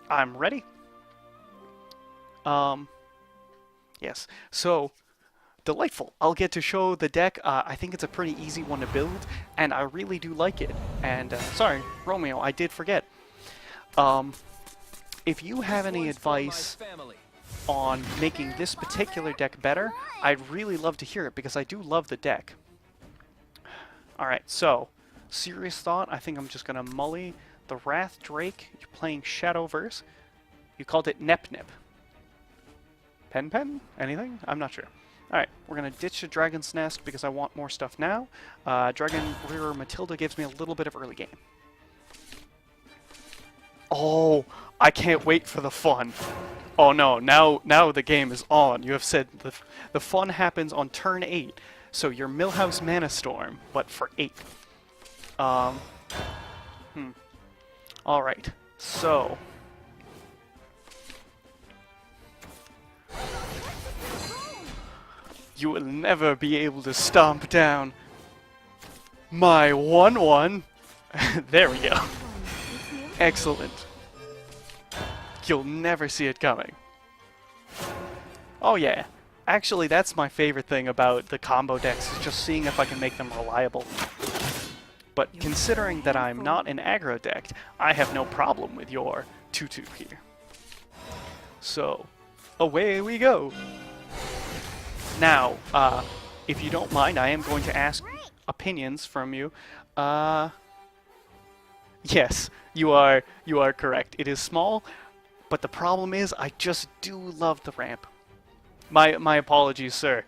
I'm ready. Yes. So, delightful. I'll get to show the deck. I think it's a pretty easy one to build, and I really do like it. And, sorry, Romeo, I did forget. Um, if you have any advice on making this particular deck better, I'd really love to hear it, because I do love the deck. Alright, so, serious thought, I think I'm just going to mully the Wrath Drake. You're playing Shadowverse. You called it Nep Nip. Pen Pen? Anything? I'm not sure. Alright, we're going to ditch the Dragon's Nest because I want more stuff now. Dragon Rearer Matilda gives me a little bit of early game. Oh, I can't wait for the fun. Oh no, now the game is on. You have said the fun happens on turn 8. So your Millhouse Mana Storm, but for 8. Alright, so... You will never be able to stomp down my 1/1. There we go. Excellent. You'll never see it coming. Oh yeah. Actually, that's my favorite thing about the combo decks, is just seeing if I can make them reliable. But considering that I'm not an aggro deck, I have no problem with your 2/2 here. So, away we go. Now, if you don't mind, I am going to ask opinions from you. Yes, you are correct. It is small, but the problem is I just do love the ramp. My apologies, sir.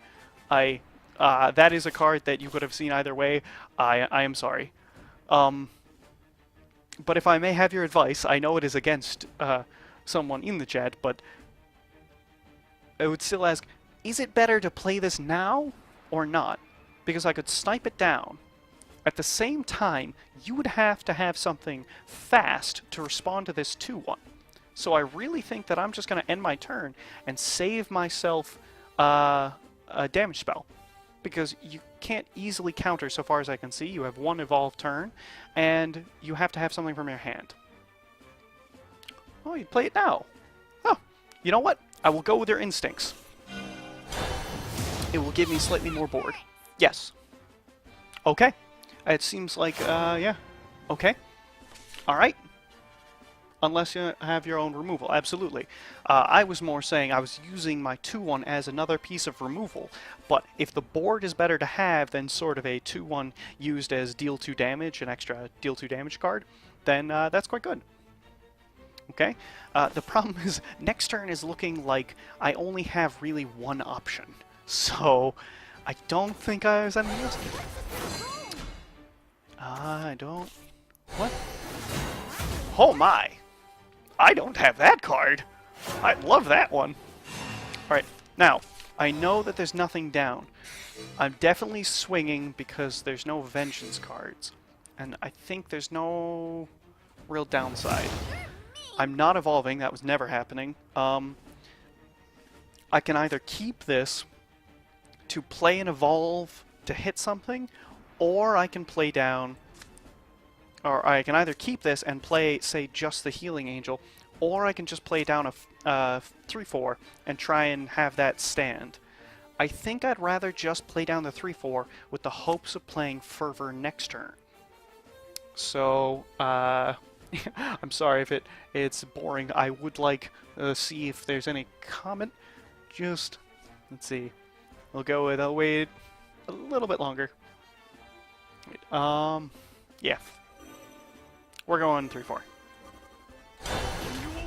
That is a card that you could have seen either way. I am sorry. But if I may have your advice, I know it is against someone in the chat, but I would still ask, is it better to play this now or not? Because I could snipe it down. At the same time, you would have to have something fast to respond to this 2/1. So I really think that I'm just going to end my turn and save myself a damage spell. Because you can't easily counter so far as I can see. You have one evolved turn, and you have to have something from your hand. Oh, you play it now. Oh, you know what? I will go with your instincts. It will give me slightly more board. Yes. Okay. It seems like, yeah. Okay. Alright. Unless you have your own removal. Absolutely. I was more saying I was using my 2/1 as another piece of removal, but if the board is better to have than sort of a 2/1 used as deal 2 damage, an extra deal 2 damage card, then that's quite good. Okay? The problem is, next turn is looking like I only have really one option. So, I don't think I was anything else. I don't... What? Oh my! I don't have that card! I love that one! Alright, now, I know that there's nothing down. I'm definitely swinging because there's no Vengeance cards. And I think there's no real downside. I'm not evolving, that was never happening. I can either keep this to play and evolve to hit something, or I can play down, or I can either keep this and play, say, just the Healing Angel, or I can just play down a 3/4 and try and have that stand. I think I'd rather just play down the 3/4 with the hopes of playing Fervor next turn. So, I'm sorry if it's boring. I would like to see if there's any comment. Just, let's see. We'll go with, I'll wait a little bit longer. Yeah. We're going 3/4.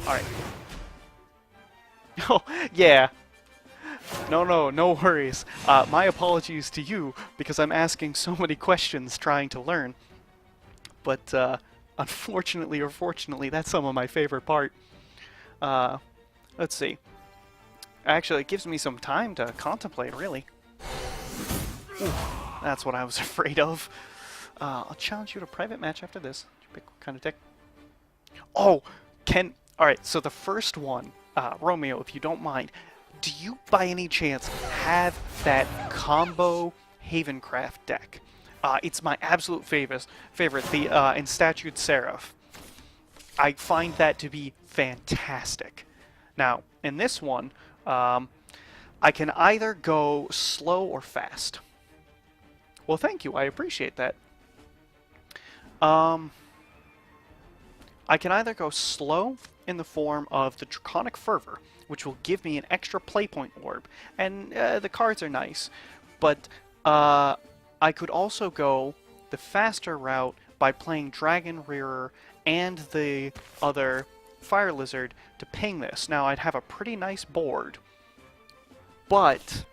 Alright. Oh, yeah. No worries. My apologies to you, because I'm asking so many questions trying to learn. But, unfortunately or fortunately, that's some of my favorite part. Let's see. Actually, it gives me some time to contemplate, really. Ooh, that's what I was afraid of. I'll challenge you to a private match after this. Pick what kind of deck. Oh! Alright, so the first one, Romeo, if you don't mind, do you by any chance have that combo Havencraft deck? It's my absolute favorite, the Enstatued Seraph. I find that to be fantastic. Now, in this one, I can either go slow or fast. Well, thank you. I appreciate that. I can either go slow in the form of the Draconic Fervor, which will give me an extra playpoint orb, and the cards are nice, but I could also go the faster route by playing Dragon Rearer and the other Fire Lizard to ping this. Now, I'd have a pretty nice board, but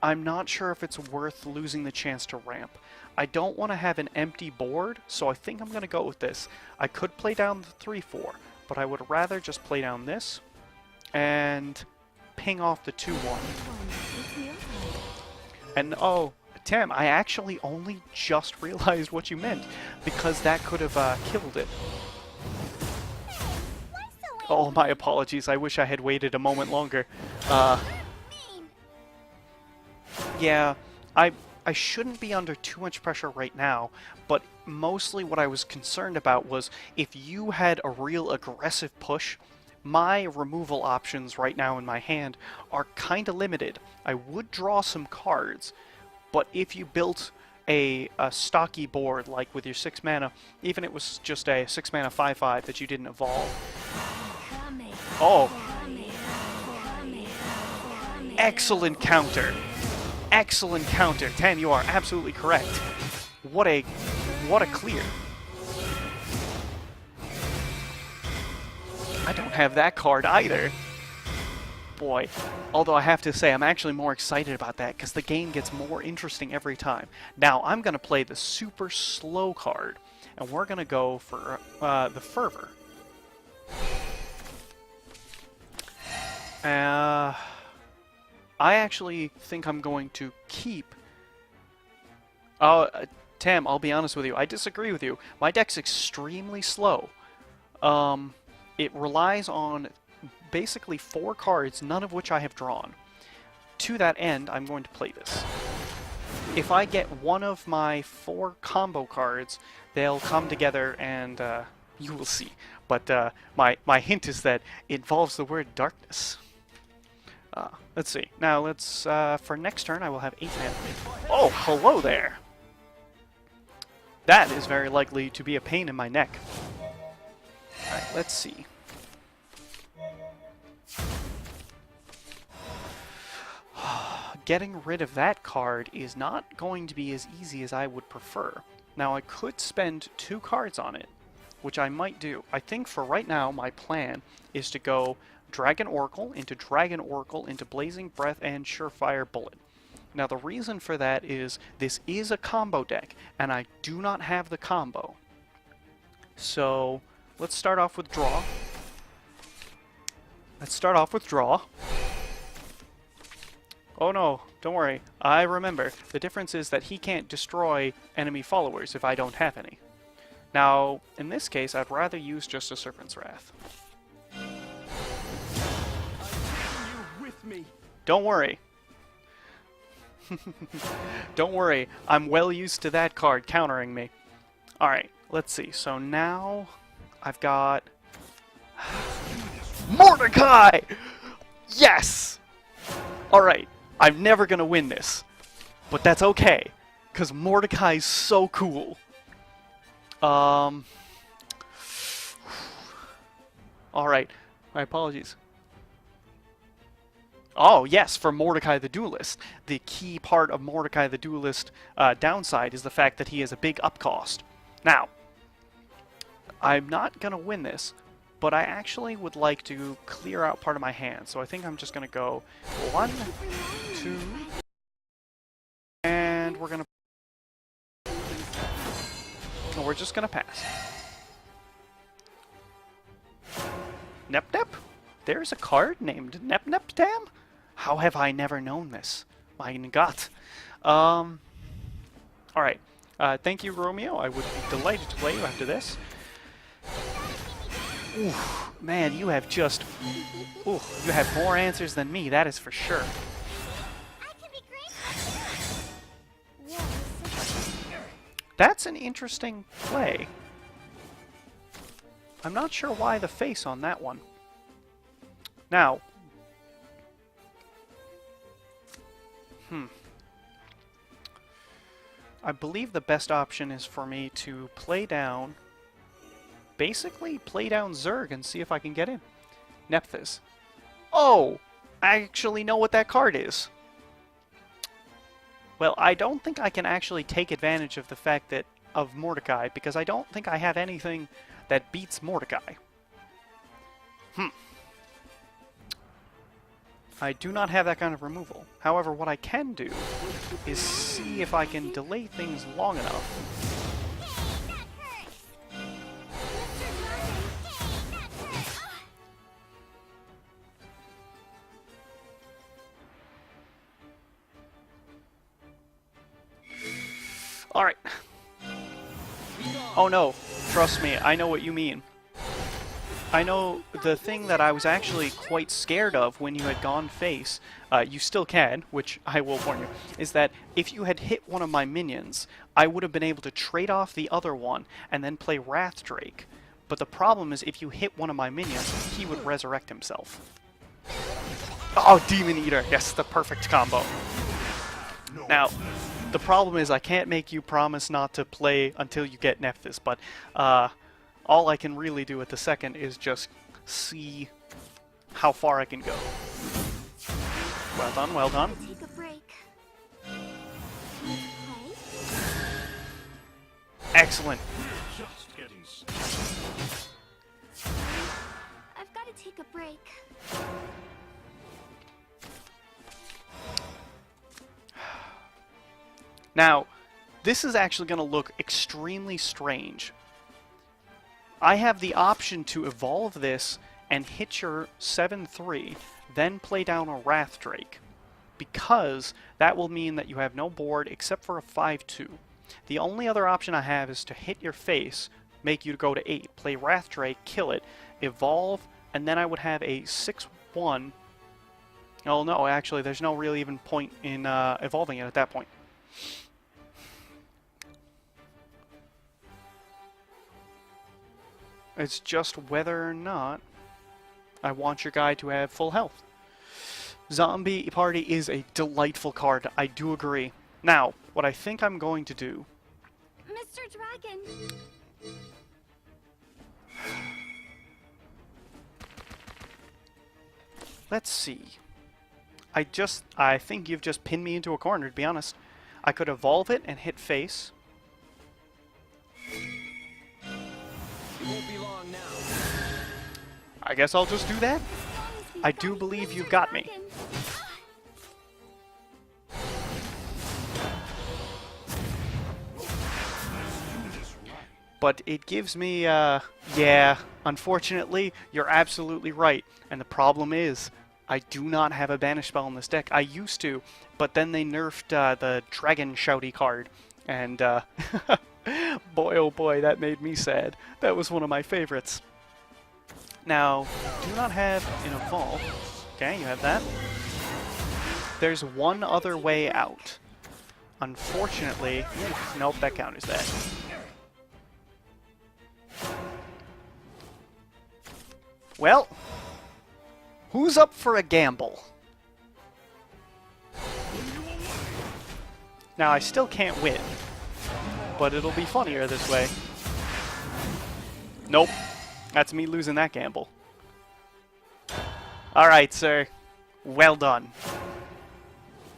I'm not sure if it's worth losing the chance to ramp. I don't want to have an empty board, so I think I'm going to go with this. I could play down the 3-4, but I would rather just play down this and ping off the 2-1. And oh, Tim, I actually only just realized what you meant, because that could have killed it. Oh, my apologies. I wish I had waited a moment longer. Yeah, I shouldn't be under too much pressure right now, but mostly what I was concerned about was if you had a real aggressive push, my removal options right now in my hand are kind of limited. I would draw some cards, but if you built a stocky board, like with your 6 mana, even if it was just a 6 mana 5/5 that you didn't evolve. Oh! Excellent counter! Excellent counter. Tan, you are absolutely correct. What a clear. I don't have that card either. Boy. Although I have to say, I'm actually more excited about that because the game gets more interesting every time. Now, I'm going to play the super slow card, and we're going to go for the Fervor. I actually think I'm going to keep... Tam, I'll be honest with you. I disagree with you. My deck's extremely slow. It relies on basically 4 cards, none of which I have drawn. To that end, I'm going to play this. If I get one of my 4 combo cards, they'll come together and you will see. But my hint is that it involves the word darkness. Let's see. Now, let's, for next turn, I will have 8 mana. Oh, hello there! That is very likely to be a pain in my neck. Alright, let's see. Getting rid of that card is not going to be as easy as I would prefer. Now, I could spend 2 cards on it, which I might do. I think for right now, my plan is to go Dragon Oracle into Blazing Breath and Surefire Bullet. Now the reason for that is this is a combo deck, and I do not have the combo. So let's start off with draw. Oh no, don't worry. I remember. The difference is that he can't destroy enemy followers if I don't have any. Now, in this case, I'd rather use just a Serpent's Wrath. Don't worry. Don't worry. I'm well used to that card countering me. Alright, let's see. So now I've got Mordecai! Yes! Alright, I'm never gonna win this. But that's okay, because Mordecai's so cool. Alright, my apologies. Oh, yes, for Mordecai the Duelist. The key part of Mordecai the Duelist downside is the fact that he has a big upcost. Now, I'm not going to win this, but I actually would like to clear out part of my hand. So I think I'm just going to go 1, 2, and we're going to... No, we're just going to pass. Nep Nep? There's a card named Nep Nep Tam? How have I never known this? My God. Alright. Thank you, Romeo. I would be delighted to play you after this. Ooh, man, you have just... Ooh, you have more answers than me, that is for sure. That's an interesting play. I'm not sure why the face on that one. Now, I believe the best option is for me to play down, basically play down Zerg and see if I can get in. Nephthys. Oh! I actually know what that card is. Well, I don't think I can actually take advantage of the fact that of Mordecai, because I don't think I have anything that beats Mordecai. I do not have that kind of removal. However, what I can do is see if I can delay things long enough. Alright. Oh no, trust me, I know what you mean. I know the thing that I was actually quite scared of when you had gone face, you still can, which I will warn you, is that if you had hit one of my minions, I would have been able to trade off the other one and then play Wrath Drake. But the problem is if you hit one of my minions, he would resurrect himself. Oh, Demon Eater! Yes, the perfect combo. Now, the problem is I can't make you promise not to play until you get Nephthys, but all I can really do at the second is just see how far I can go. Well done, well done. Take a break. Excellent. I've got to take a break. Now, this is actually going to look extremely strange. I have the option to evolve this and hit your 7-3, then play down a Wrath Drake, because that will mean that you have no board except for a 5-2. The only other option I have is to hit your face, make you go to 8, play Wrath Drake, kill it, evolve, and then I would have a 6-1. Oh no, actually there's no real even point in evolving it at that point. It's just whether or not I want your guy to have full health. Zombie Party is a delightful card, I do agree. Now, what I think I'm going to do... Mr. Dragon! Let's see. I think you've just pinned me into a corner, to be honest. I could evolve it and hit face. Won't be long now. I guess I'll just do that. I do believe you've got me. But it gives me, yeah, unfortunately, you're absolutely right. And the problem is, I do not have a banish spell in this deck. I used to, but then they nerfed the Dragon Shouty card. And, boy, oh boy, that made me sad. That was one of my favorites. Now, do not have an evolve. Okay, you have that. There's one other way out. Unfortunately, nope, that counters that. Well, who's up for a gamble? Now, I still can't win, but it'll be funnier this way. Nope. That's me losing that gamble. Alright, sir. Well done.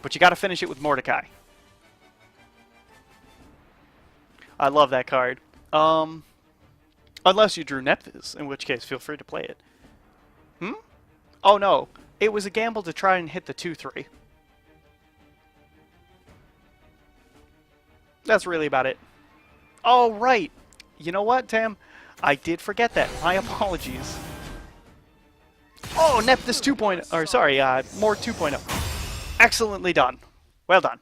But you gotta finish it with Mordecai. I love that card. Unless you drew Nephthys, in which case feel free to play it. Oh no. It was a gamble to try and hit the 2-3. That's really about it. Oh, right. You know what, Tam? I did forget that. My apologies. Oh, Nephthys 2.0. Or, sorry, More 2.0. Excellently done. Well done.